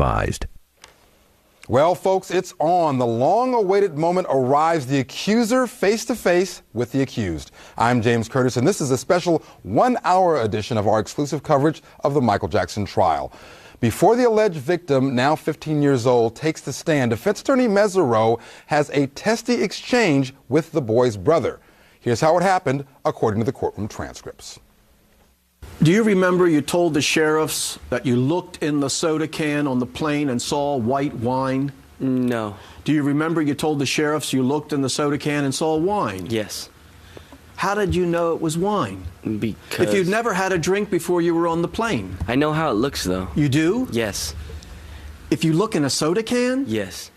advised. Well, folks, it's on. The long-awaited moment arrives. The accuser face-to-face with the accused. I'm James Curtis, and this is a special one-hour edition of our exclusive coverage of the Michael Jackson trial. Before the alleged victim, now 15 years old, takes the stand, defense attorney Mesereau has a testy exchange with the boy's brother. Here's how it happened, according to the courtroom transcripts. Do you remember you told the sheriffs that you looked in the soda can on the plane and saw white wine? No. Do you remember you told the sheriffs you looked in the soda can and saw wine? Yes. How did you know it was wine? Because... If you'd never had a drink before you were on the plane. I know how it looks, though. You do? Yes. If you look in a soda can? Yes.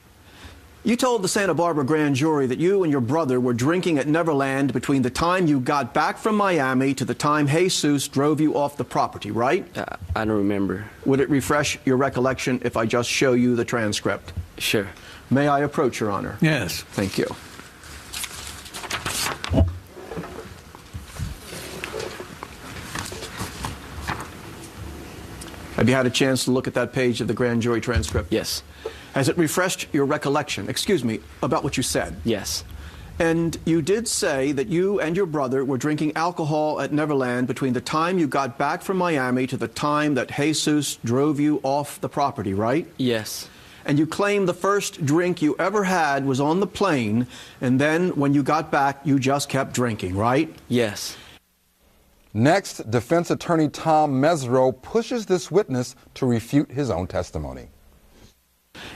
You told the Santa Barbara grand jury that you and your brother were drinking at Neverland between the time you got back from Miami to the time Jesus drove you off the property, right? I don't remember. Would it refresh your recollection if I just show you the transcript? Sure. May I approach, Your Honor? Yes. Thank you. Have you had a chance to look at that page of the grand jury transcript? Yes. Has it refreshed your recollection, about what you said? Yes. And you did say that you and your brother were drinking alcohol at Neverland between the time you got back from Miami to the time that Jesus drove you off the property, right? Yes. And you claim the first drink you ever had was on the plane, and then when you got back, you just kept drinking, right? Yes. Next, defense attorney Tom Mesereau pushes this witness to refute his own testimony.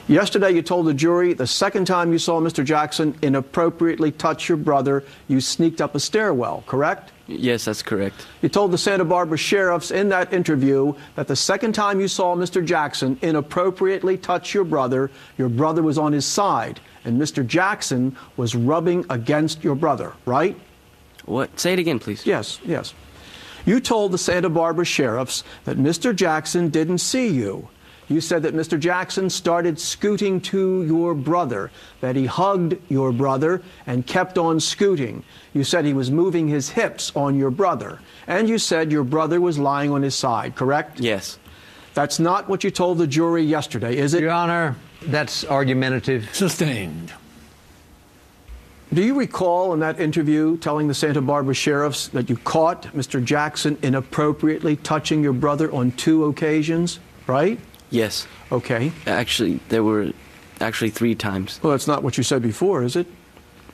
Yesterday, you told the jury the second time you saw Mr. Jackson inappropriately touch your brother, you sneaked up a stairwell, correct? Yes, that's correct. You told the Santa Barbara sheriffs in that interview that the second time you saw Mr. Jackson inappropriately touch your brother was on his side, and Mr. Jackson was rubbing against your brother, right? What? Say it again, please. Yes, yes. You told the Santa Barbara sheriffs that Mr. Jackson didn't see you. You said that Mr. Jackson started scooting to your brother, that he hugged your brother and kept on scooting. You said he was moving his hips on your brother. And you said your brother was lying on his side, correct? Yes. That's not what you told the jury yesterday, is it? Your Honor, that's argumentative. Sustained. Do you recall in that interview telling the Santa Barbara sheriffs that you caught Mr. Jackson inappropriately touching your brother on 2 occasions, right? Yes. Okay. Actually, there were 3 times. Well, that's not what you said before, is it?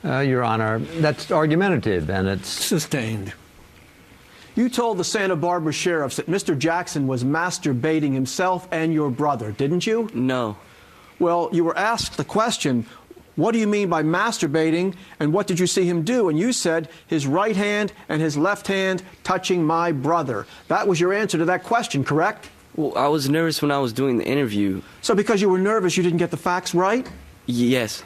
Your Honor, that's argumentative, and it's... Sustained. You told the Santa Barbara sheriffs that Mr. Jackson was masturbating himself and your brother, didn't you? No. Well, you were asked the question, what do you mean by masturbating, and what did you see him do? And you said his right hand and his left hand touching my brother. That was your answer to that question, correct? Well, I was nervous when I was doing the interview. So because you were nervous, you didn't get the facts right? Yes.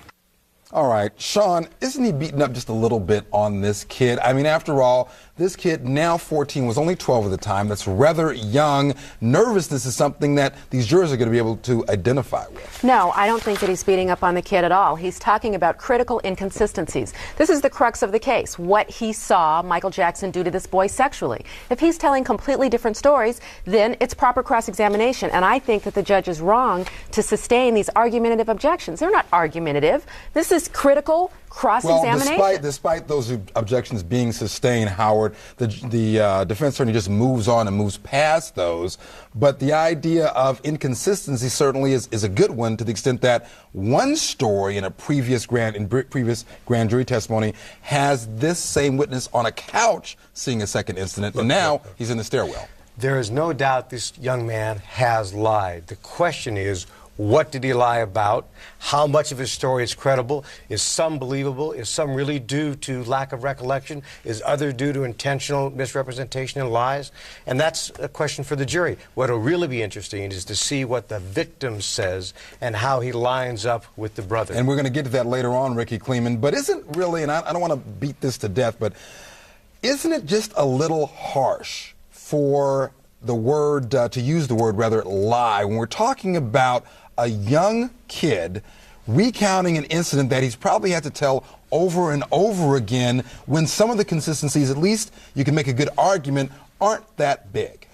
All right, Sean, isn't he beating up just a little bit on this kid? I mean, after all, this kid, now 14, was only 12 at the time. That's rather young. Nervousness is something that these jurors are going to be able to identify with. No, I don't think that he's beating up on the kid at all. He's talking about critical inconsistencies. This is the crux of the case, what he saw Michael Jackson do to this boy sexually. If he's telling completely different stories, then it's proper cross-examination. And I think that the judge is wrong to sustain these argumentative objections. They're not argumentative. This is critical cross-examination. Well, despite those objections being sustained, Howard, the defense attorney just moves on and moves past those. But the idea of inconsistency certainly is a good one, to the extent that one story in previous grand jury testimony has this same witness on a couch seeing a second incident, and now he's in the stairwell. There is no doubt this young man has lied. The question is, what did he lie about? How much of his story is credible? Is some believable? Is some really due to lack of recollection? Is other due to intentional misrepresentation and lies? And that's a question for the jury. What will really be interesting is to see what the victim says and how he lines up with the brother. And we're going to get to that later on, Ricky Kleeman. But isn't really, and I don't want to beat this to death, but isn't it just a little harsh for the word, to use the word rather, lie, when we're talking about a young kid recounting an incident that he's probably had to tell over and over again, when some of the consistencies, at least you can make a good argument, aren't that big?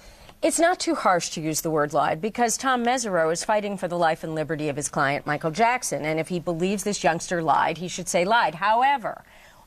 It's not too harsh to use the word lied because Tom Mesereau is fighting for the life and liberty of his client, Michael Jackson. And if he believes this youngster lied, he should say lied. However,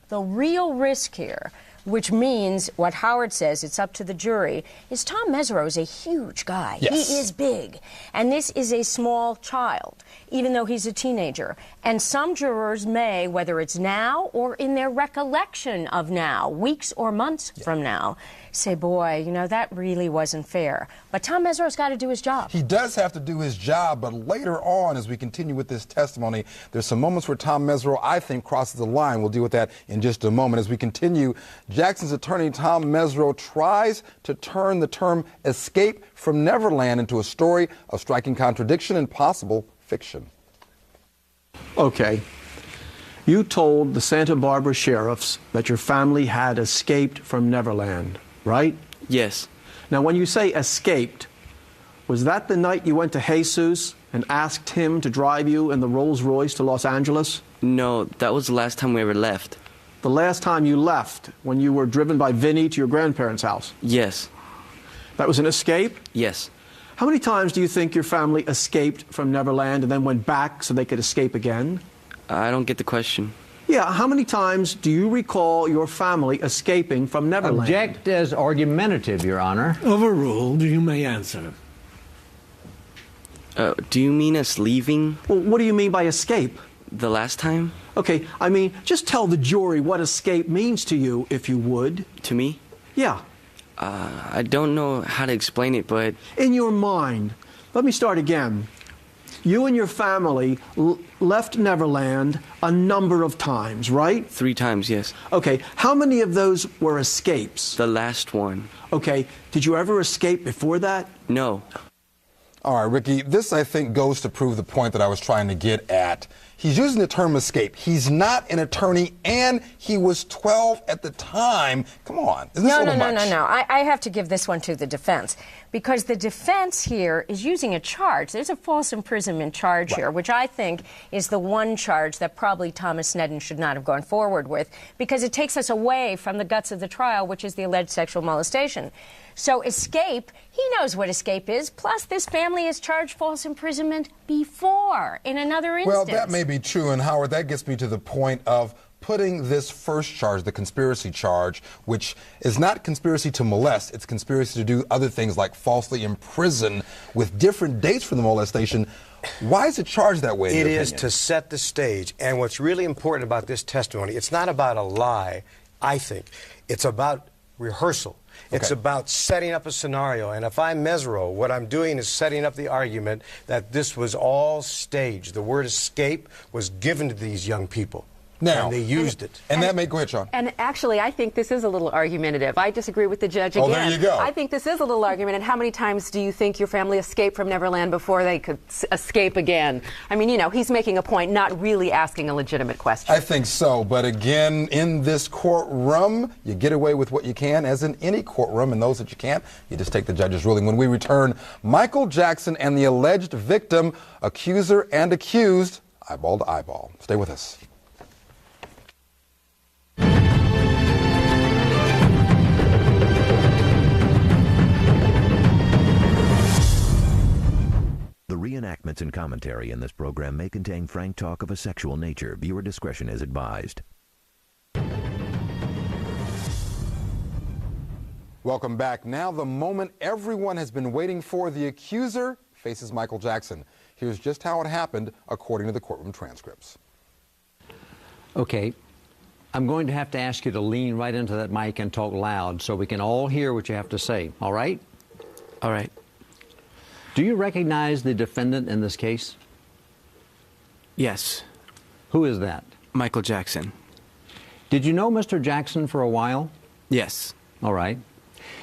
the real risk here, which means what Howard says, it's up to the jury, is Tom Mesereau is a huge guy. Yes. He is big. And this is a small child, even though he's a teenager. And some jurors may, whether it's now or in their recollection of now, weeks or months from now, say, boy, you know, that really wasn't fair. But Tom Mesereau's got to do his job. He does have to do his job, but later on, as we continue with this testimony, there's some moments where Tom Mesereau, I think, crosses the line. We'll deal with that in just a moment. As we continue, Jackson's attorney, Tom Mesereau, tries to turn the term escape from Neverland into a story of striking contradiction and possible fiction. Okay. You told the Santa Barbara sheriffs that your family had escaped from Neverland, right? Yes. Now, when you say escaped, was that the night you went to Jesus and asked him to drive you in the Rolls Royce to Los Angeles? No, that was the last time we ever left. The last time you left, when you were driven by Vinny to your grandparents' house? Yes. That was an escape? Yes. How many times do you think your family escaped from Neverland and then went back so they could escape again? I don't get the question. Yeah, how many times do you recall your family escaping from Neverland? Object as argumentative, Your Honor. Overruled. You may answer. Do you mean us leaving Well, what do you mean by escape? the last time? Okay, I mean, just tell the jury what escape means to you, if you would. To me? Yeah, I don't know how to explain it, but in your mind. Let me start again. You and your family left Neverland a number of times, right? 3 times, yes. Okay, how many of those were escapes? The last one. Okay, did you ever escape before that? No. All right, Ricky, this, I think, goes to prove the point that I was trying to get at. He's using the term escape. He's not an attorney, and he was 12 at the time. Come on. Isn't this a little much? No. I have to give this one to the defense, because the defense here is using a charge. There's a false imprisonment charge here, which I think is the one charge that probably Thomas Sneddon should not have gone forward with, because it takes us away from the guts of the trial, which is the alleged sexual molestation. So escape, he knows what escape is, plus this family has charged false imprisonment before in another instance. Well, that may be true, and Howard, that gets me to the point of putting this first charge, the conspiracy charge, which is not conspiracy to molest, it's conspiracy to do other things like falsely imprison with different dates for the molestation. Why is it charged that way? It is to set the stage. And what's really important about this testimony, it's not about a lie, I think. It's about rehearsal. It's about setting up a scenario. And if I'm Mesereau, what I'm doing is setting up the argument that this was all staged. The word escape was given to these young people. Now, and they used it. And that may, go ahead, Sean. And actually, I think this is a little argumentative. I disagree with the judge again. Oh, there you go. I think this is a little argument. And how many times do you think your family escaped from Neverland before they could escape again? I mean, you know, he's making a point, not really asking a legitimate question. I think so. But again, in this courtroom, you get away with what you can, as in any courtroom, and those that you can't, you just take the judge's ruling. When we return, Michael Jackson and the alleged victim, accuser and accused, eyeball to eyeball. Stay with us. The reenactments and commentary in this program may contain frank talk of a sexual nature. Viewer discretion is advised. Welcome back. Now the moment everyone has been waiting for. The accuser faces Michael Jackson. Here's just how it happened according to the courtroom transcripts. Okay. I'm going to have to ask you to lean right into that mic and talk loud so we can all hear what you have to say. All right? All right. Do you recognize the defendant in this case? Yes. Who is that? Michael Jackson. Did you know Mr. Jackson for a while? Yes. All right.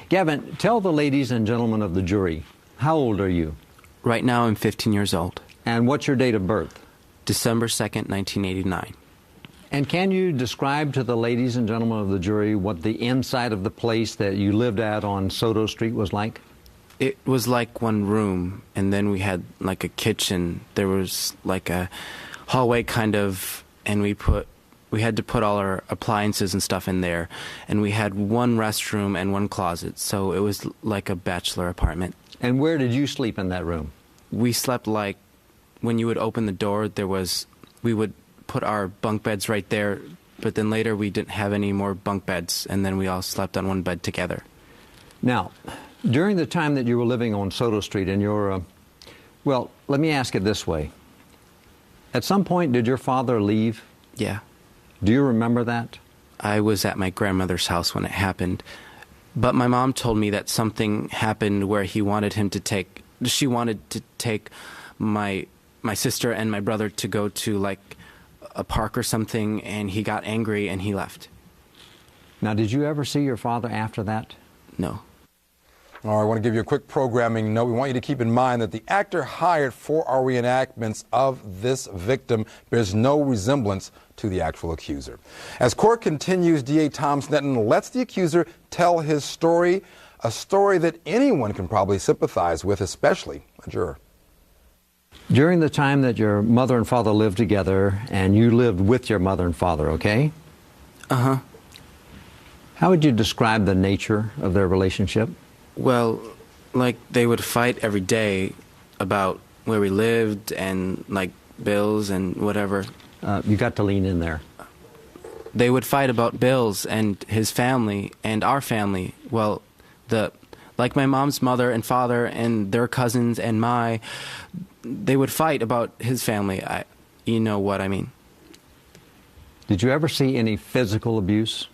Gavin, tell the ladies and gentlemen of the jury, how old are you? Right now I'm 15 years old. And what's your date of birth? December 2nd, 1989. And can you describe to the ladies and gentlemen of the jury what the inside of the place that you lived at on Soto Street was like? It was like one room, and then we had like a kitchen. There was like a hallway kind of, and we put we had to put all our appliances and stuff in there, and we had one restroom and one closet, so it was like a bachelor apartment. And where did you sleep in that room? We slept like, when you would open the door, we would put our bunk beds right there, but then later we didn't have any more bunk beds, and then we all slept on one bed together. Now, during the time that you were living on Soto Street in your, well, let me ask it this way. At some point, did your father leave? Yeah. Do you remember that? I was at my grandmother's house when it happened, but my mom told me that something happened where she wanted to take my sister and my brother to go to like a park or something, and he got angry and he left. Now, did you ever see your father after that? No. All right, I want to give you a quick programming note. We want you to keep in mind that the actor hired for our reenactments of this victim bears no resemblance to the actual accuser. As court continues, DA Tom Sneddon lets the accuser tell his story, a story that anyone can probably sympathize with, especially a juror. During the time that your mother and father lived together, and you lived with your mother and father, okay? Uh-huh. How would you describe the nature of their relationship? Well, like, they would fight every day about where we lived and, like, bills and whatever. You got to lean in there. They would fight about bills and his family and our family. Well, like my mom's mother and father and their cousins and they would fight about his family. You know what I mean. Did you ever see any physical abuse?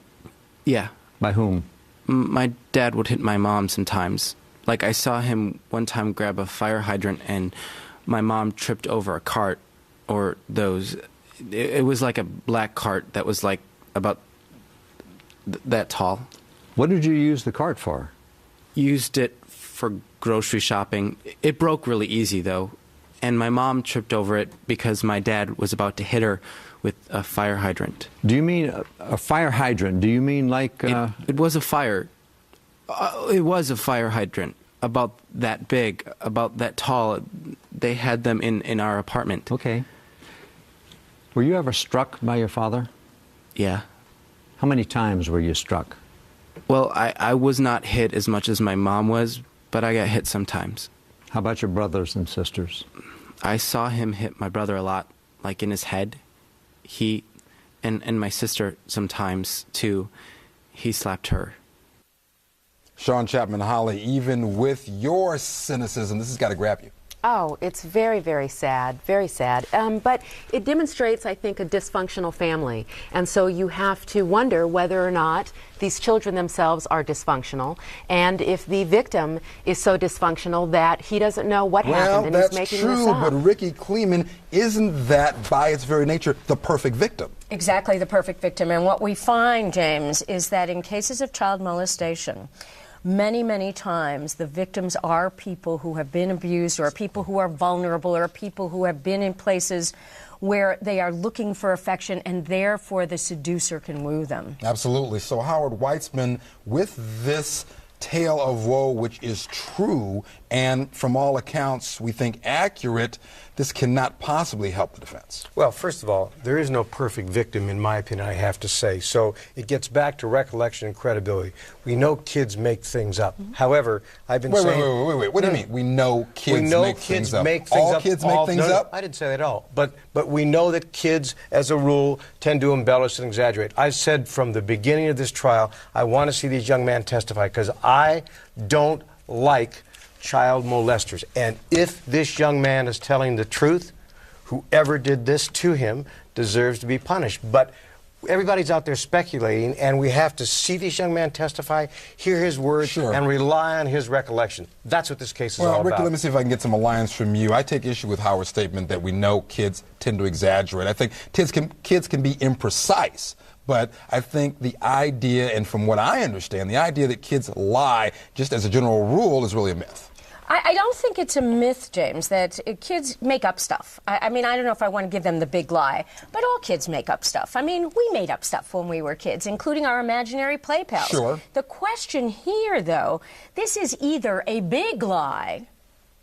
Yeah. By whom? My dad would hit my mom sometimes. Like, I saw him one time grab a fire hydrant and my mom tripped over a cart, or those. It was like a black cart that was like about that tall. What did you use the cart for? Used it for grocery shopping. It broke really easy, though. And my mom tripped over it because my dad was about to hit her with a fire hydrant. Do you mean a fire hydrant? Do you mean like... It was a fire. It was a fire hydrant, about that big, about that tall. They had them in our apartment. Okay. Were you ever struck by your father? Yeah. How many times were you struck? Well, I was not hit as much as my mom was, but I got hit sometimes. How about your brothers and sisters? I saw him hit my brother a lot, like in his head. And my sister sometimes, too. He slapped her. Sean Chapman Holly, even with your cynicism, this has got to grab you. Oh, it's very, very sad, very sad. But it demonstrates, I think, a dysfunctional family. And so you have to wonder whether or not these children themselves are dysfunctional, and if the victim is so dysfunctional that he doesn't know what happened and he's making this up. Well, that's true, but Ricky Kleeman, isn't that, by its very nature, the perfect victim? Exactly, the perfect victim. And what we find, James, is that in cases of child molestation, many, many times the victims are people who have been abused, or people who are vulnerable, or people who have been in places where they are looking for affection, and therefore the seducer can woo them. Absolutely. So Howard Weitzman, with this tale of woe, which is true and from all accounts we think accurate, this cannot possibly help the defense. Well, first of all, there is no perfect victim, in my opinion, I have to say. So it gets back to recollection and credibility. We know kids make things up. However, I've been saying... Wait. What do you mean? We know kids make things up. All kids make things up? I didn't say that at all. But we know that kids, as a rule, tend to embellish and exaggerate. I've said from the beginning of this trial, I want to see these young men testify, because I don't like child molesters. And if this young man is telling the truth, whoever did this to him deserves to be punished. But everybody's out there speculating, and we have to see this young man testify, hear his words, and rely on his recollection. That's what this case is all about. Well, Ricky, let me see if I can get some alliance from you. I take issue with Howard's statement that we know kids tend to exaggerate. I think kids can be imprecise. But I think the idea, and from what I understand, the idea that kids lie, just as a general rule, is really a myth. I don't think it's a myth, James, that kids make up stuff. I mean, I don't know if I want to give them the big lie, but all kids make up stuff. I mean, we made up stuff when we were kids, including our imaginary play pals. Sure. The question here, though, this is either a big lie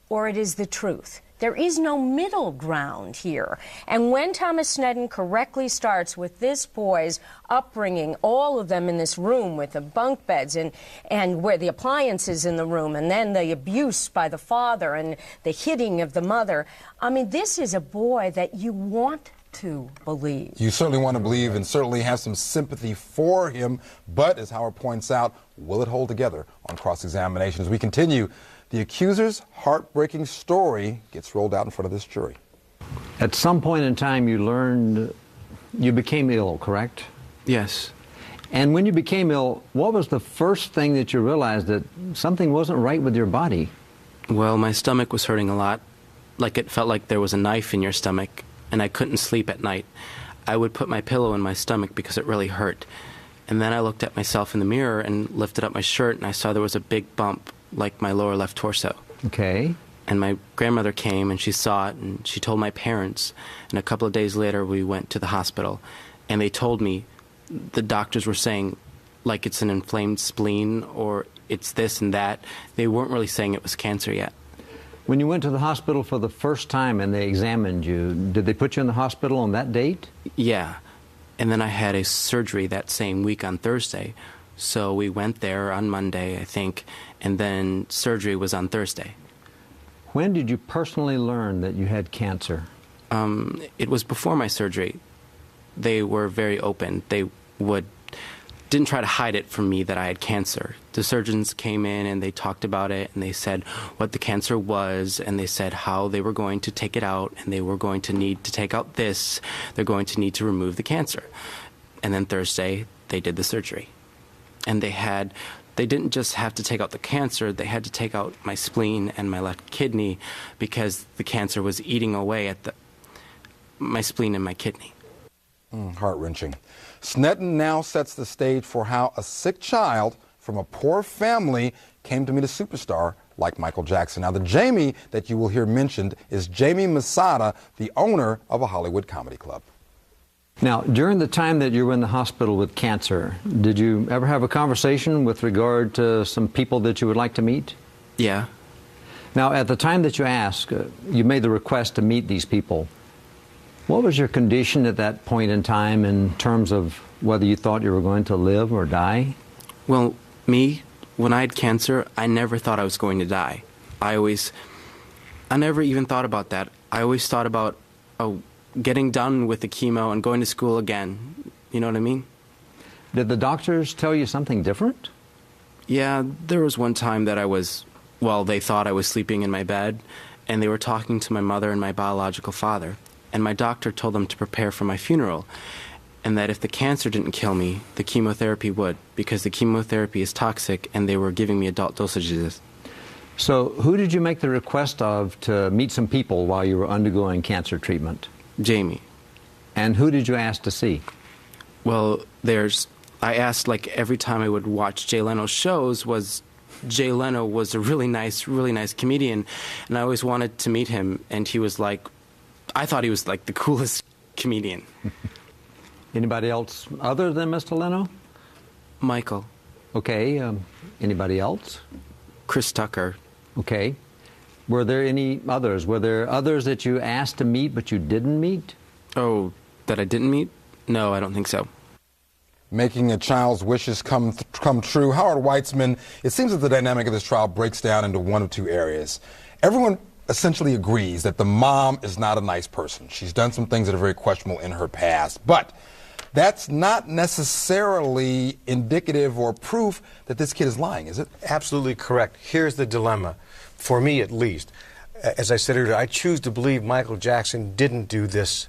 or it is the truth. There is no middle ground here. And when Thomas Snedden correctly starts with this boy's upbringing, all of them in this room with the bunk beds and where the appliances in the room, and then the abuse by the father and the hitting of the mother, I mean, this is a boy that you want to believe. You certainly want to believe and certainly have some sympathy for him, but as Howard points out, will it hold together on cross-examination? As we continue, the accuser's heartbreaking story gets rolled out in front of this jury. At some point in time, you learned you became ill, correct? Yes. And when you became ill, what was the first thing that you realized that something wasn't right with your body? Well, my stomach was hurting a lot. Like it felt like there was a knife in your stomach, and I couldn't sleep at night. I would put my pillow in my stomach because it really hurt. And then I looked at myself in the mirror and lifted up my shirt, and I saw there was a big bump, like my lower left torso. Okay. And my grandmother came, and she saw it, and she told my parents. And a couple of days later, we went to the hospital, and they told me, the doctors were saying, like it's an inflamed spleen, or it's this and that. They weren't really saying it was cancer yet. When you went to the hospital for the first time and they examined you, did they put you in the hospital on that date? Yeah. And then I had a surgery that same week on Thursday. So we went there on Monday, I think, and then surgery was on Thursday. When did you personally learn that you had cancer? It was before my surgery. They were very open. They didn't try to hide it from me that I had cancer. The surgeons came in and they talked about it, and they said what the cancer was, and they said how they were going to take it out, and they were going to need to take out this. They're going to need to remove the cancer. And then Thursday, they did the surgery. And they didn't just have to take out the cancer, they had to take out my spleen and my left kidney because the cancer was eating away at my spleen and my kidney. Heart-wrenching. Snedden now sets the stage for how a sick child from a poor family came to meet a superstar like Michael Jackson. Now, the Jamie that you will hear mentioned is Jamie Masada, the owner of a Hollywood comedy club. Now, during the time that you were in the hospital with cancer, did you ever have a conversation with regard to some people that you would like to meet? Yeah. Now, at the time that you asked, you made the request to meet these people. What was your condition at that point in time in terms of whether you thought you were going to live or die? Well, when I had cancer, I never thought I was going to die. I never even thought about that. I always thought about getting done with the chemo and going to school again. You know what I mean? Did the doctors tell you something different? Yeah, there was one time that they thought I was sleeping in my bed, and they were talking to my mother and my biological father. And my doctor told them to prepare for my funeral, and that if the cancer didn't kill me, the chemotherapy would, because the chemotherapy is toxic, and they were giving me adult dosages. So who did you make the request of to meet some people while you were undergoing cancer treatment? Jamie. And who did you ask to see? Well, I asked, like, every time I would watch Jay Leno's shows, Jay Leno was a really nice comedian, and I always wanted to meet him, and he was like, I thought he was like the coolest comedian. Anybody else other than Mr. Leno? Michael. Okay. Anybody else? Chris Tucker. Okay. Were there any others? Were there others that you asked to meet but you didn't meet? Oh, that I didn't meet? No, I don't think so. Making a child's wishes come true. Howard Weitzman, it seems that the dynamic of this trial breaks down into one of two areas. Everyone essentially agrees that the mom is not a nice person. She's done some things that are very questionable in her past. But that's not necessarily indicative or proof that this kid is lying, is it? Absolutely correct. Here's the dilemma, for me at least. As I said earlier, I choose to believe Michael Jackson didn't do this.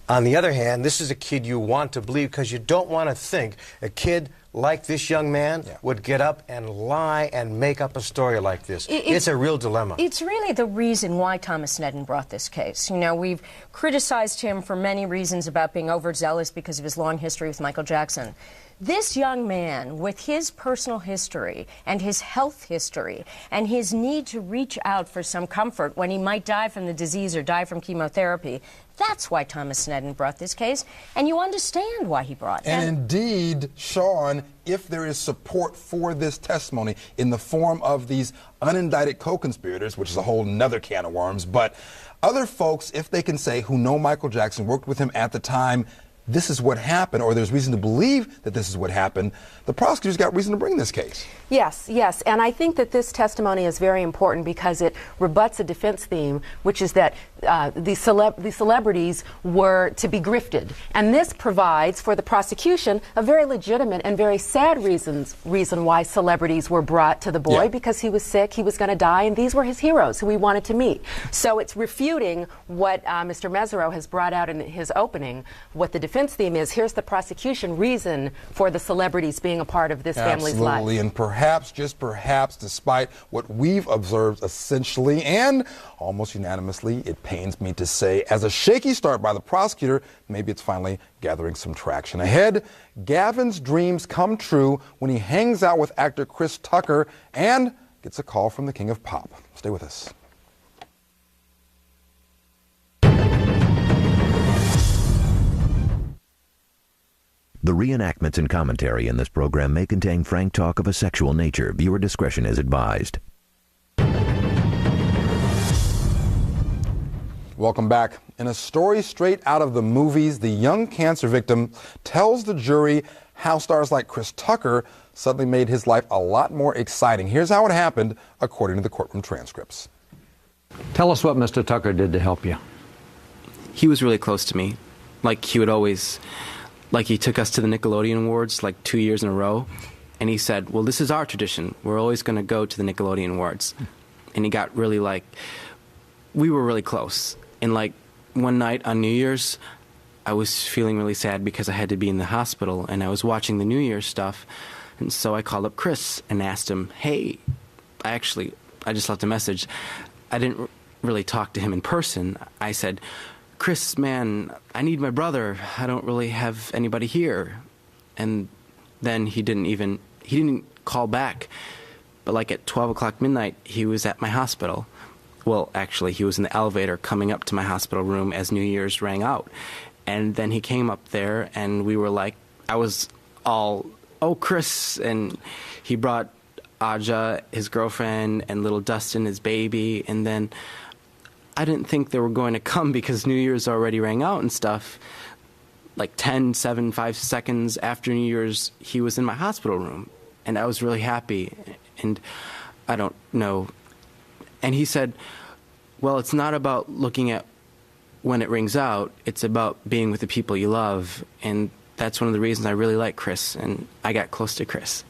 On the other hand, this is a kid you want to believe because you don't want to think a kid like this young man would get up and lie and make up a story like this. It's a real dilemma. It's really the reason why Thomas Snedden brought this case. You know, we've criticized him for many reasons about being overzealous because of his long history with Michael Jackson. This young man, with his personal history and his health history and his need to reach out for some comfort when he might die from the disease or die from chemotherapy, that's why Thomas Sneddon brought this case, and you understand why he brought it. And indeed, Sean, if there is support for this testimony in the form of these unindicted co-conspirators, which is a whole nother can of worms, but other folks, if they can say, who know Michael Jackson, worked with him at the time, this is what happened, or there's reason to believe that this is what happened, the prosecutors got reason to bring this case. Yes, yes, and I think that this testimony is very important because it rebuts a defense theme, which is that the celebrities were to be grifted. And this provides for the prosecution a very legitimate and very sad reason why celebrities were brought to the boy, because he was sick, he was going to die, and these were his heroes who he wanted to meet. So it's refuting what Mr. Mesereau has brought out in his opening. What the defense theme is, here's the prosecution reason for the celebrities being a part of this family's life. Absolutely, and perhaps, just perhaps, despite what we've observed essentially and almost unanimously, it pains me to say, as a shaky start by the prosecutor, maybe it's finally gathering some traction. Ahead, Gavin's dreams come true when he hangs out with actor Chris Tucker and gets a call from the king of pop. Stay with us. The reenactments and commentary in this program may contain frank talk of a sexual nature. Viewer discretion is advised. Welcome back. In a story straight out of the movies, the young cancer victim tells the jury how stars like Chris Tucker suddenly made his life a lot more exciting. Here's how it happened, according to the courtroom transcripts. Tell us what Mr. Tucker did to help you. He was really close to me. Like he would always, like he took us to the Nickelodeon Awards like 2 years in a row. And he said, well, this is our tradition. We're always going to go to the Nickelodeon Awards. And he got really we were really close. And like one night on New Year's, I was feeling really sad because I had to be in the hospital and I was watching the New Year's stuff. And so I called up Chris and asked him, hey, I just left a message. I didn't really talk to him in person. I said, Chris, man, I need my brother. I don't really have anybody here. And then he didn't call back. But like at 12 o'clock midnight, he was at my hospital. Well, actually, he was in the elevator coming up to my hospital room as New Year's rang out. And then he came up there, and we were like, I was all, oh, Chris. And he brought Aja, his girlfriend, and little Dustin, his baby. And then I didn't think they were going to come because New Year's already rang out and stuff. Like 5 seconds after New Year's, he was in my hospital room. And I was really happy. And I don't know. And he said, well, it's not about looking at when it rings out. It's about being with the people you love. And that's one of the reasons I really like Chris. And I got close to Chris.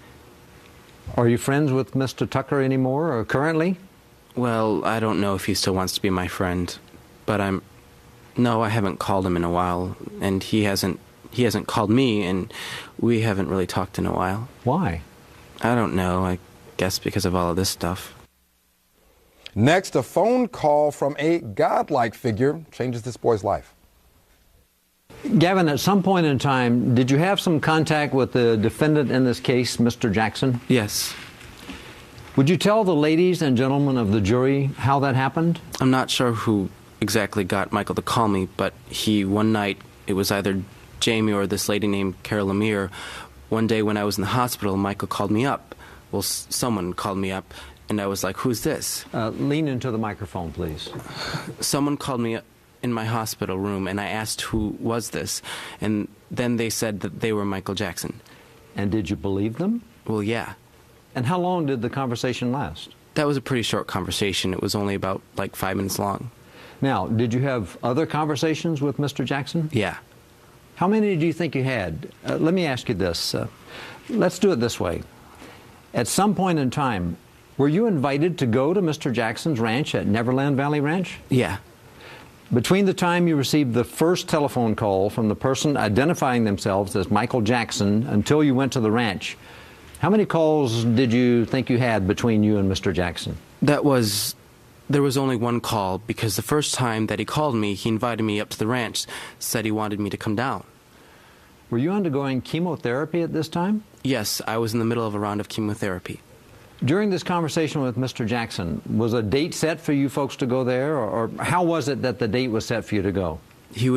Are you friends with Mr. Tucker anymore, or currently? Well, I don't know if he still wants to be my friend. But no, I haven't called him in a while. And he hasn't called me, and we haven't really talked in a while. Why? I don't know. I guess because of all of this stuff. Next, a phone call from a godlike figure changes this boy's life. Gavin, at some point in time, did you have some contact with the defendant in this case, Mr. Jackson? Yes. Would you tell the ladies and gentlemen of the jury how that happened? I'm not sure who exactly got Michael to call me, but one night, it was either Jamie or this lady named Carol Lemire. One day when I was in the hospital, Michael called me up. Well, someone called me up. And I was like, who's this? Lean into the microphone, please. Someone called me in my hospital room, and I asked who was this. And then they said that they were Michael Jackson. And did you believe them? Well, yeah. And how long did the conversation last? That was a pretty short conversation. It was only about 5 minutes long. Now, did you have other conversations with Mr. Jackson? Yeah. How many do you think you had? Let me ask you this. Let's do it this way. At some point in time, were you invited to go to Mr. Jackson's ranch at Neverland Valley Ranch? Yeah. Between the time you received the first telephone call from the person identifying themselves as Michael Jackson until you went to the ranch, how many calls did you think you had between you and Mr. Jackson? There was only one call, because the first time that he called me, he invited me up to the ranch, said he wanted me to come down. Were you undergoing chemotherapy at this time? Yes, I was in the middle of a round of chemotherapy. During this conversation with Mr. Jackson, was a date set for you folks to go there, or how was it that the date was set for you to go? He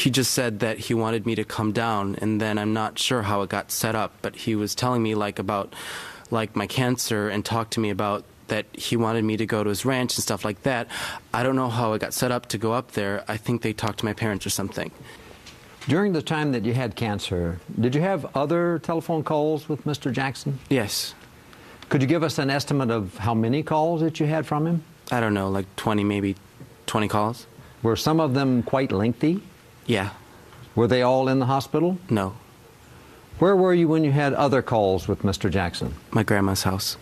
just said that he wanted me to come down, and then I'm not sure how it got set up, but he was telling me about my cancer and talked to me about that he wanted me to go to his ranch and stuff like that. I don't know how it got set up to go up there. I think they talked to my parents or something. During the time that you had cancer, did you have other telephone calls with Mr. Jackson? Yes. Could you give us an estimate of how many calls that you had from him? I don't know, like 20, maybe 20 calls. Were some of them quite lengthy? Yeah. Were they all in the hospital? No. Where were you when you had other calls with Mr. Jackson? My grandma's house.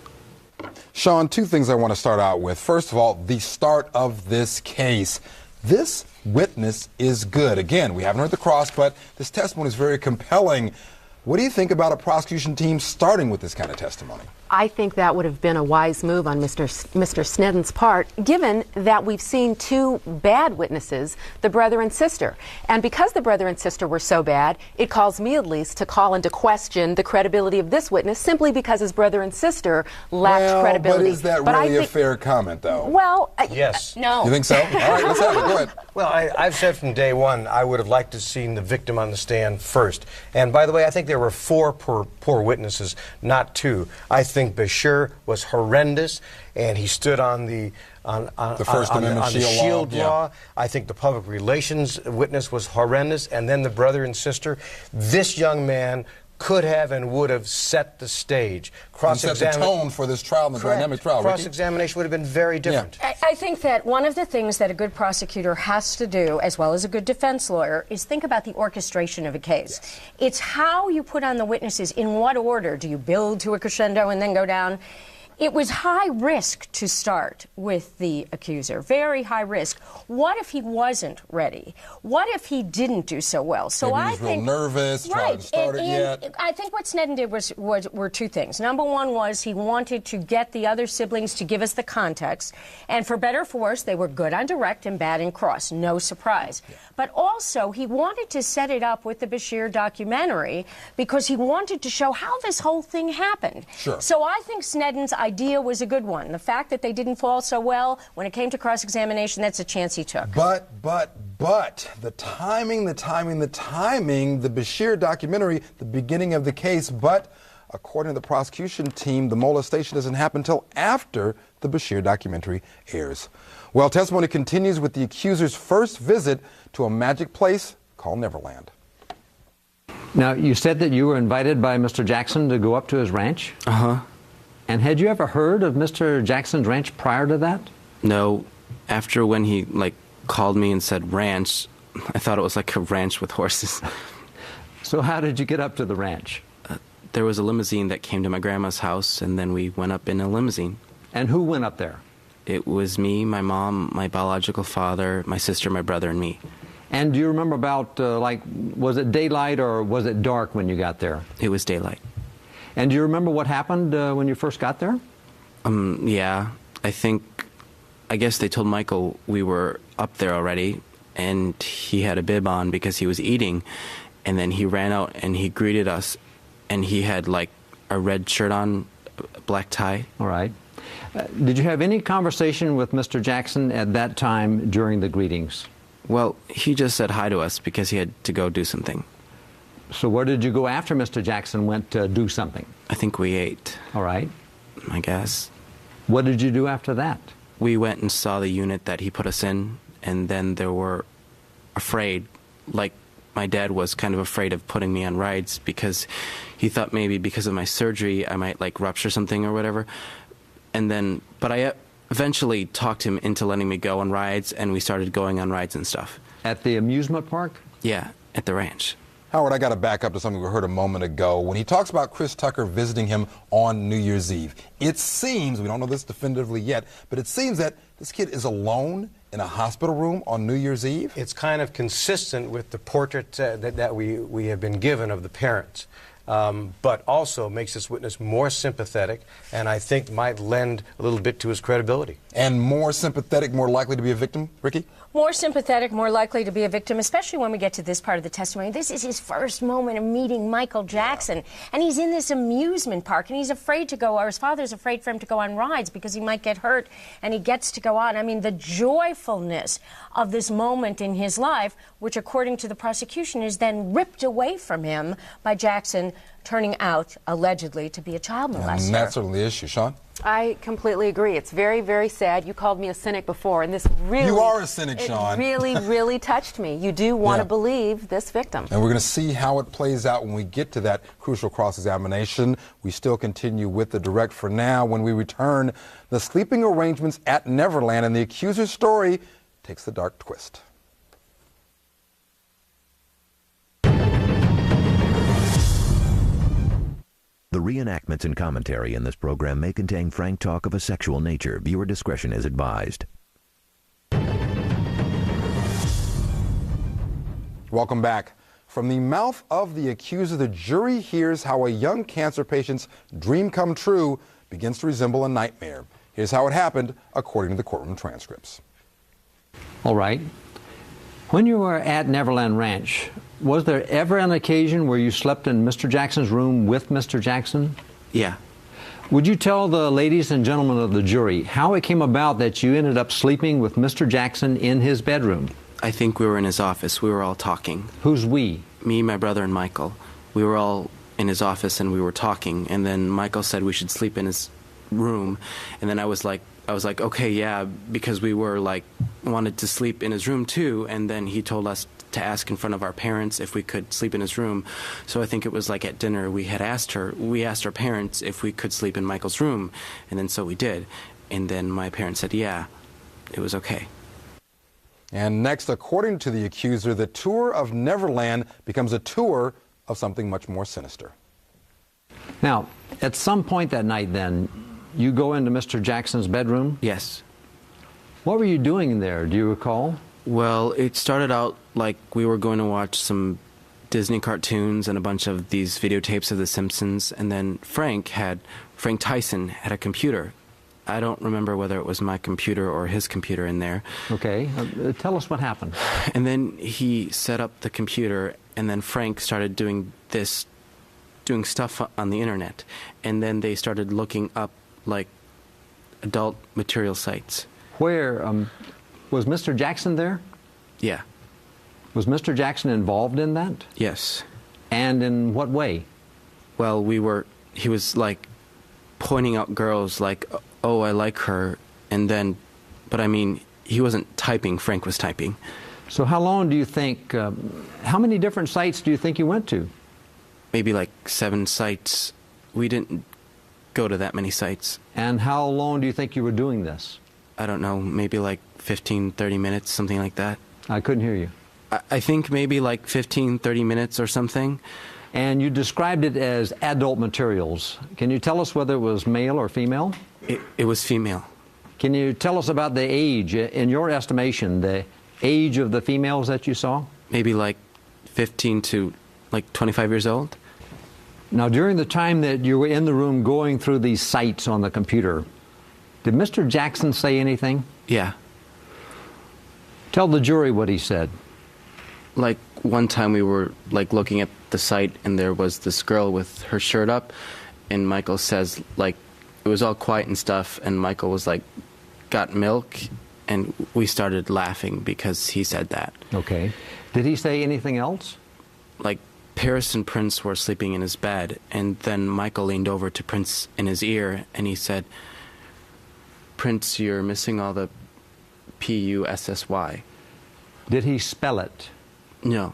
Sean, two things I want to start out with. First of all, the start of this case. This witness is good. Again, we haven't heard the cross, but this testimony is very compelling. What do you think about a prosecution team starting with this kind of testimony? I think that would have been a wise move on Mr. Sneddon's part, given that we've seen two bad witnesses, the brother and sister. And because the brother and sister were so bad, it calls me at least to call into question the credibility of this witness simply because his brother and sister lacked credibility. But is that really a fair comment, though? Well, yes. No. You think so? All right, let's have it. Go ahead. Well, I've said from day one I would have liked to have seen the victim on the stand first. And by the way, I think there were 4 poor witnesses, not 2. I think Bashir was horrendous, and he stood on the First Amendment shield law. law. I think the public relations witness was horrendous, and then the brother and sister. This young man could have and would have set the stage. And set the tone for this trial, the dynamic trial. Cross-examination would have been very different. Yeah. I think that one of the things that a good prosecutor has to do, as well as a good defense lawyer, is think about the orchestration of a case. Yes. It's how you put on the witnesses. In what order? Do you build to a crescendo and then go down? It was high risk to start with the accuser, very high risk. What if he wasn't ready? What if he didn't do so well? So Maybe he was real nervous, hadn't started yet. I think what Sneddon did were 2 things. Number one was he wanted to get the other siblings to give us the context, and for better or for worse, they were good on direct and bad in cross. No surprise. Yeah. But also, he wanted to set it up with the Bashir documentary because he wanted to show how this whole thing happened. Sure. So I think Sneddon's idea was a good one. The fact that they didn't fall so well when it came to cross-examination, that's a chance he took. But the timing, the Bashir documentary, the beginning of the case, but according to the prosecution team, the molestation doesn't happen until after the Bashir documentary airs. Well, testimony continues with the accuser's first visit to a magic place called Neverland. Now, you said that you were invited by Mr. Jackson to go up to his ranch? Uh-huh. And had you ever heard of Mr. Jackson's ranch prior to that? No. After when he, called me and said ranch, I thought it was like a ranch with horses. So how did you get up to the ranch? There was a limousine that came to my grandma's house, and then we went up in a limousine. And who went up there? It was me, my mom, my biological father, my sister, my brother, and me. And do you remember about, was it daylight or was it dark when you got there? It was daylight. And do you remember what happened when you first got there? Yeah. I guess they told Michael we were up there already, and he had a bib on because he was eating, and then he ran out and he greeted us, and he had a red shirt on, a black tie. All right. Did you have any conversation with Mr. Jackson at that time during the greetings? Well, he just said hi to us because he had to go do something. So where did you go after Mr. Jackson went to do something? I think we ate. All right. I guess. What did you do after that? We went and saw the unit that he put us in, and then they were afraid, my dad was kind of afraid of putting me on rides because he thought maybe because of my surgery I might rupture something or whatever. But I eventually talked him into letting me go on rides, and we started going on rides and stuff. At the amusement park? Yeah, at the ranch. Howard, I got to back up to something we heard a moment ago. When he talks about Chris Tucker visiting him on New Year's Eve, it seems, we don't know this definitively yet, but it seems that this kid is alone in a hospital room on New Year's Eve? It's kind of consistent with the portrait that we have been given of the parents. But also makes this witness more sympathetic, and I think might lend a little bit to his credibility. And more sympathetic, more likely to be a victim, Ricky? more sympathetic, more likely to be a victim, especially when we get to this part of the testimony. This is his first moment of meeting Michael Jackson, and he's in this amusement park, and he's afraid to go, or his father's afraid for him to go on rides because he might get hurt, and he gets to go on. I mean, the joyfulness of this moment in his life, which according to the prosecution is then ripped away from him by Jackson turning out, allegedly, to be a child molester. And that's certainly the issue. Sean? I completely agree. It's very, very sad. You called me a cynic before, and this really... You are a cynic, Sean. It really, really touched me. You do want to believe this victim. And we're going to see how it plays out when we get to that crucial cross-examination. We still continue with the direct for now. When we return, the sleeping arrangements at Neverland and the accuser's story takes the dark twist. The reenactments and commentary in this program may contain frank talk of a sexual nature. Viewer discretion is advised. Welcome back. From the mouth of the accuser, the jury hears how a young cancer patient's dream come true begins to resemble a nightmare. Here's how it happened, according to the courtroom transcripts. All right. When you were at Neverland Ranch, was there ever an occasion where you slept in Mr. Jackson's room with Mr. Jackson? Yeah. Would you tell the ladies and gentlemen of the jury how it came about that you ended up sleeping with Mr. Jackson in his bedroom? I think we were in his office. We were all talking. Who's we? Me, my brother, and Michael. We were all in his office and we were talking. And then Michael said we should sleep in his room. And then I was like, okay, yeah, because we were wanted to sleep in his room too. And then he told us to ask in front of our parents if we could sleep in his room. So I think it was at dinner we asked our parents if we could sleep in Michael's room. And then so we did. And then my parents said, yeah, it was okay. And next, according to the accuser, the tour of Neverland becomes a tour of something much more sinister. Now, at some point that night then, you go into Mr. Jackson's bedroom? Yes. What were you doing there? Do you recall? Well, it started out like we were going to watch some Disney cartoons and a bunch of these videotapes of The Simpsons, and then Frank Tyson had a computer. I don't remember whether it was my computer or his computer in there. Okay. Tell us what happened. And then he set up the computer, and then Frank started doing stuff on the internet. And then they started looking up, adult material sites. Where, was Mr. Jackson there? Yeah. Was Mr. Jackson involved in that? Yes. And in what way? Well, he was pointing out girls oh, I like her, and then, but I mean, he wasn't typing, Frank was typing. So how long do you think, how many different sites do you think you went to? Maybe 7 sites. We didn't go to that many sites. And how long do you think you were doing this? I don't know, maybe 15, 30 minutes, something like that. I couldn't hear you. I think maybe 15, 30 minutes or something. And you described it as adult materials. Can you tell us whether it was male or female? It was female. Can you tell us about the age, in your estimation, the age of the females that you saw? Maybe 15 to 25 years old. Now, during the time that you were in the room going through these sites on the computer, did Mr. Jackson say anything? Yeah. Tell the jury what he said. One time we were looking at the site and there was this girl with her shirt up, and Michael says it was all quiet and stuff, and Michael was got milk, and we started laughing because he said that. Okay. Did he say anything else? Paris and Prince were sleeping in his bed, and then Michael leaned over to Prince in his ear and he said, Prince, you're missing all the P-U-S-S-Y. Did he spell it? No.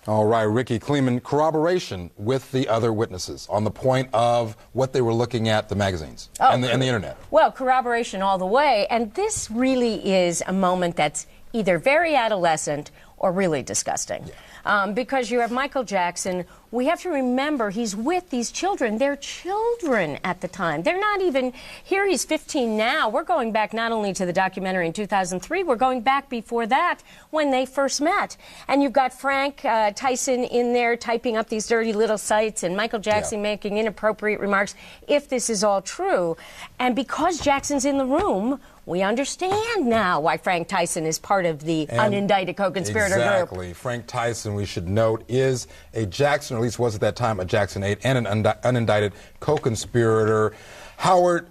All right, Ricky Kleeman, corroboration with the other witnesses on the point of what they were looking at, the magazines and the internet. Well, corroboration all the way, and this really is a moment that's either very adolescent or really disgusting. because you have Michael Jackson. We have to remember he's with these children. They're children at the time. They're not even here. He's 15 now. We're going back not only to the documentary in 2003, we're going back before that when they first met. And you've got Frank Tyson in there typing up these dirty little sites and Michael Jackson making inappropriate remarks, if this is all true. And because Jackson's in the room, we understand now why Frank Tyson is part of the unindicted co-conspirator group. Exactly. Frank Tyson, we should note, is a Jackson, or at least was at that time a Jackson 8, and an unindicted co-conspirator. Howard,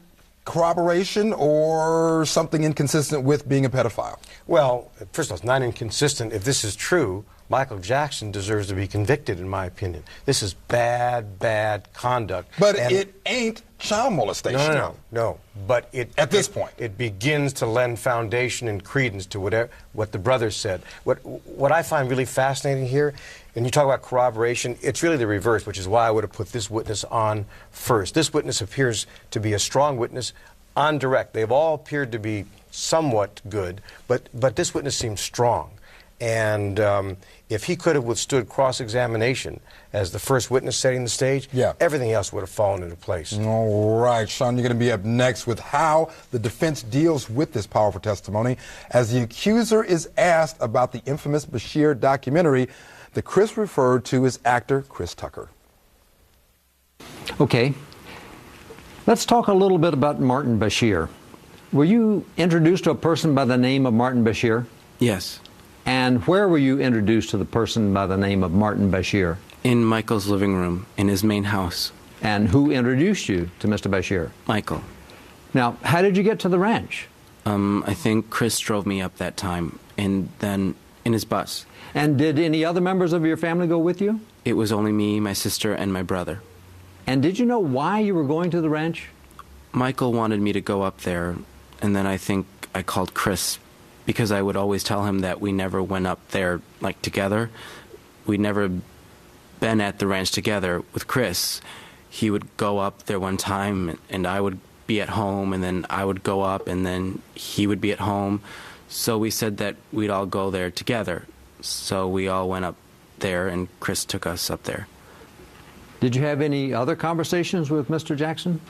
corroboration or something inconsistent with being a pedophile? Well, first of all, it's not inconsistent. If this is true, Michael Jackson deserves to be convicted, in my opinion. This is bad, bad conduct. But it ain't child molestation. No. But at this point, it begins to lend foundation and credence to what the brothers said. What I find really fascinating here, and you talk about corroboration, it's really the reverse, which is why I would have put this witness on first. This witness appears to be a strong witness on direct. They've all appeared to be somewhat good, but this witness seems strong. And if he could have withstood cross-examination as the first witness setting the stage, everything else would have fallen into place. All right, Sean, you're going to be up next with how the defense deals with this powerful testimony as the accuser is asked about the infamous Bashir documentary that Chris referred to as actor Chris Tucker. Okay, let's talk a little bit about Martin Bashir. Were you introduced to a person by the name of Martin Bashir? Yes. And where were you introduced to the person by the name of Martin Bashir? In Michael's living room, in his main house. And who introduced you to Mr. Bashir? Michael. Now, how did you get to the ranch? I think Chris drove me up that time, and then in his bus. And did any other members of your family go with you? It was only me, my sister, and my brother. And did you know why you were going to the ranch? Michael wanted me to go up there, and then I think I called Chris because I would always tell him that we never went up there, like, together. We'd never been at the ranch together with Chris. He would go up there one time, and I would be at home, and then I would go up, and then he would be at home. So we said that we'd all go there together. So we all went up there, and Chris took us up there. Did you have any other conversations with Mr. Jackson?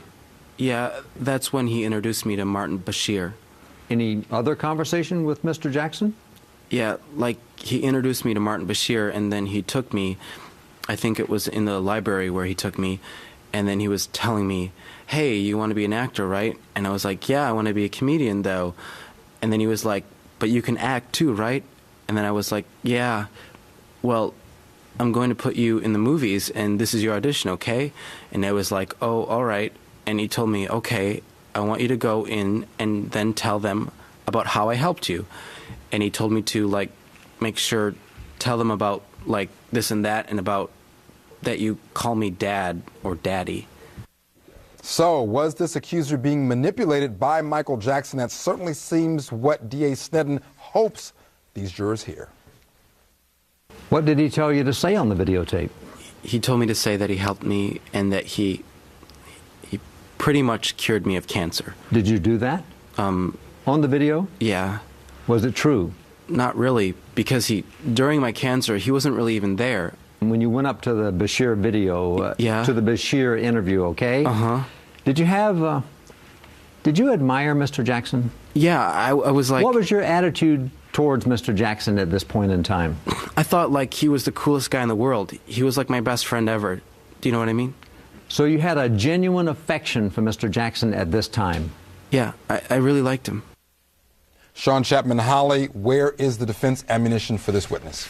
Yeah, that's when he introduced me to Martin Bashir. Any other conversation with Mr. Jackson? Yeah, like, he introduced me to Martin Bashir, and then he took me, I think it was in the library where he took me, and then he was telling me, hey, you want to be an actor, right? And I was like, yeah, I want to be a comedian, though. And then he was like, but you can act too, right? And then I was like, yeah, well, I'm going to put you in the movies, and this is your audition, okay? And I was like, oh, all right. And he told me, okay, I want you to go in and then tell them about how I helped you. And he told me to, like, tell them about, like, this and that, and about that you call me Dad or Daddy. So, was this accuser being manipulated by Michael Jackson? That certainly seems what D.A. Sneddon hopes these jurors hear. What did he tell you to say on the videotape? He told me to say that he helped me and that he pretty much cured me of cancer. Did you do that? On the video? Yeah. Was it true? Not really, because during my cancer, he wasn't really even there. When you went up to the Bashir video, yeah, to the Bashir interview, okay? Uh-huh. Did you admire Mr. Jackson? Yeah, I was like... What was your attitude towards Mr. Jackson at this point in time? I thought, like, he was the coolest guy in the world. He was like my best friend ever. Do you know what I mean? So you had a genuine affection for Mr. Jackson at this time? Yeah, I really liked him. Sean Chapman-Holly, where is the defense ammunition for this witness?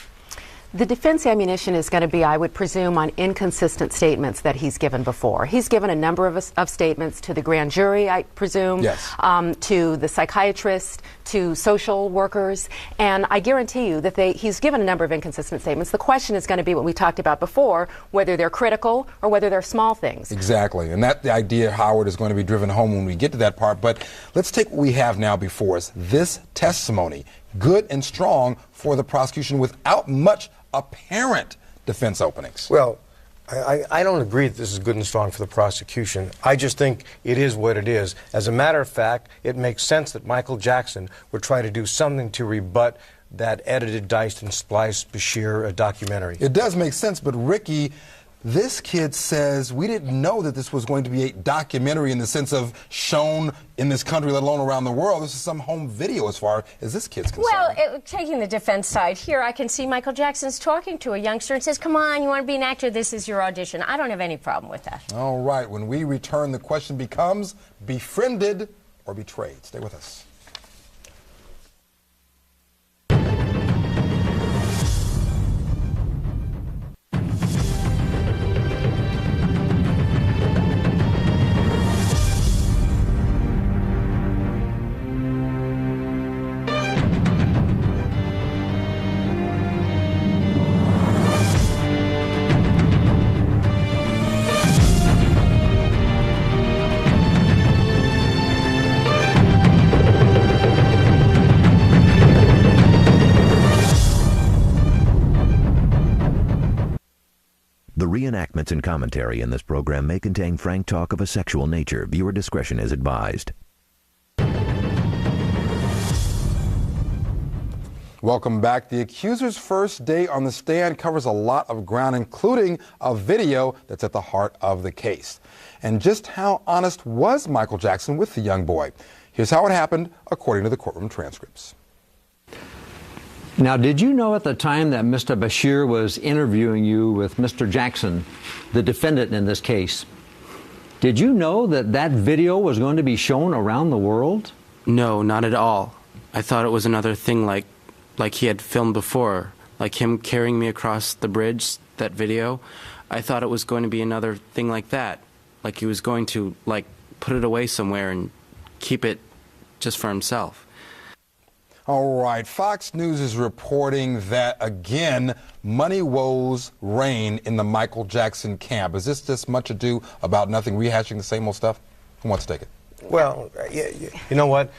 The defense ammunition is going to be, I would presume, on inconsistent statements that he's given before. He's given a number of statements to the grand jury, I presume, yes, to the psychiatrist, to social workers, and I guarantee you that he's given a number of inconsistent statements. The question is going to be what we talked about before, whether they're critical or whether they're small things. Exactly, and the idea, Howard, is going to be driven home when we get to that part, but let's take what we have now before us. This testimony, good and strong for the prosecution without much apparent defense openings. Well, I don't agree that this is good and strong for the prosecution. I just think it is what it is. As a matter of fact, it makes sense that Michael Jackson would try to do something to rebut that edited, diced, and spliced Bashir documentary. It does make sense, but Ricky, this kid says we didn't know that this was going to be a documentary in the sense of shown in this country, let alone around the world. This is some home video as far as this kid's concerned. Well, taking the defense side here, I can see Michael Jackson's talking to a youngster and says, come on, you want to be an actor? This is your audition. I don't have any problem with that. All right. When we return, the question becomes befriended or betrayed. Stay with us. The reenactments and commentary in this program may contain frank talk of a sexual nature. Viewer discretion is advised. Welcome back. The accuser's first day on the stand covers a lot of ground, including a video that's at the heart of the case. And just how honest was Michael Jackson with the young boy? Here's how it happened, according to the courtroom transcripts. Now, did you know at the time that Mr. Bashir was interviewing you with Mr. Jackson, the defendant in this case, did you know that that video was going to be shown around the world? No, not at all. I thought it was another thing like he had filmed before, like him carrying me across the bridge, that video. I thought it was going to be another thing like that, like he was going to, like, put it away somewhere and keep it just for himself. All right, Fox News is reporting that, again, money woes reign in the Michael Jackson camp. Is this just much ado about nothing, rehashing the same old stuff? Who wants to take it? Well, you know what?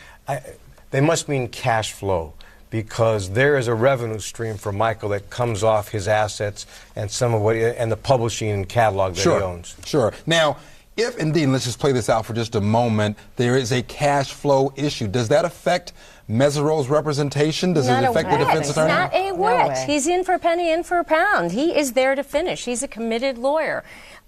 They must mean cash flow, because there is a revenue stream for Michael that comes off his assets and some of what and the publishing and catalog that he owns. Sure. Now, if indeed, let's just play this out for just a moment, there is a cash flow issue, does that affect Mesereau's representation? Does it affect the defense attorney? Not a whit. He's in for a penny, in for a pound. He is there to finish. He's a committed lawyer.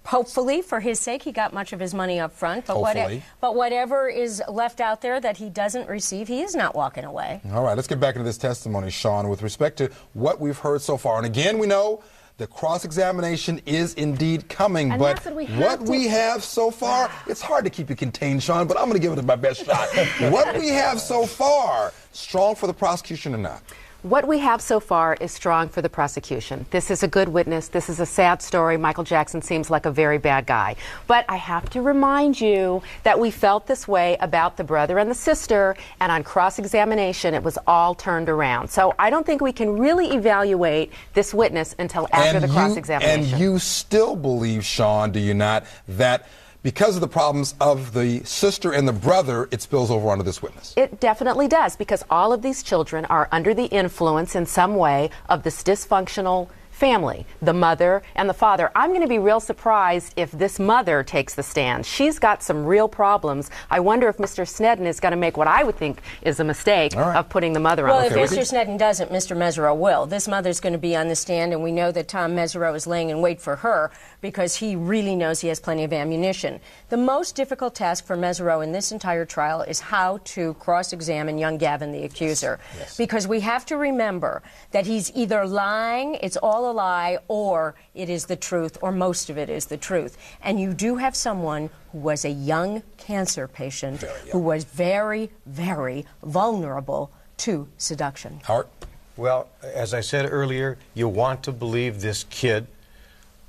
Hopefully, for his sake, he got much of his money up front. But, but whatever is left out there that he doesn't receive, he is not walking away. All right, let's get back into this testimony, Sean, with respect to what we've heard so far. And again, we know the cross-examination is indeed coming, and but what we have so far, it's hard to keep it contained, Sean, but I'm going to give it my best shot. What we have so far, strong for the prosecution or not? What we have so far is strong for the prosecution. This is a good witness. This is a sad story. Michael Jackson seems like a very bad guy. But I have to remind you that we felt this way about the brother and the sister, and on cross-examination, it was all turned around. So I don't think we can really evaluate this witness until after the cross-examination. And you still believe, Sean, do you not, that because of the problems of the sister and the brother, it spills over onto this witness? It definitely does, because all of these children are under the influence in some way of this dysfunctional family, the mother and the father. I'm going to be real surprised if this mother takes the stand. She's got some real problems. I wonder if Mr. Sneddon is going to make what I would think is a mistake of putting the mother on the stand. Well, if Mr. Sneddon doesn't, Mr. Mesereau will. This mother's going to be on the stand, and we know that Tom Mesereau is laying in wait for her because he really knows he has plenty of ammunition. The most difficult task for Mesereau in this entire trial is how to cross-examine young Gavin, the accuser. Yes. Because we have to remember that he's either lying, it's all a lie, or it is the truth, or most of it is the truth. And you do have someone who was a young cancer patient who was very, very vulnerable to seduction. Howard? Well, as I said earlier, you want to believe this kid,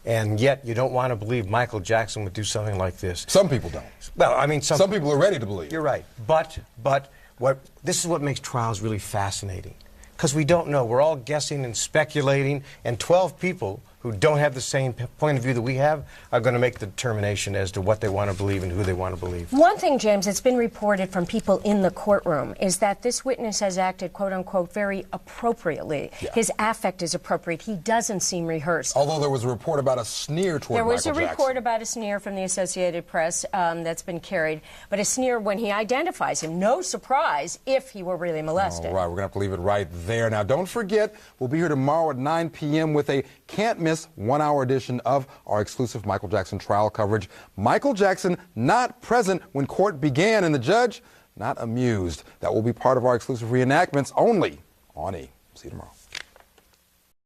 and yet you don't want to believe Michael Jackson would do something like this. Some people don't. Well, I mean, some people are ready to believe. You're right. But this is what makes trials really fascinating. Because we don't know. We're all guessing and speculating, and 12 people who don't have the same point of view that we have are going to make the determination as to what they want to believe and who they want to believe. One thing, James, that's been reported from people in the courtroom is that this witness has acted, quote unquote, very appropriately. Yeah. His affect is appropriate. He doesn't seem rehearsed. Although there was a report about a sneer toward Michael Jackson. There was a report Jackson. about a sneer from the Associated Press that's been carried, but a sneer when he identifies him. No surprise if he were really molested. All right, we're going to have to leave it right there. Now, don't forget, we'll be here tomorrow at 9 p.m. with a can't-miss one-hour edition of our exclusive Michael Jackson trial coverage. Michael Jackson not present when court began and the judge not amused. That will be part of our exclusive reenactments only on E! See you tomorrow.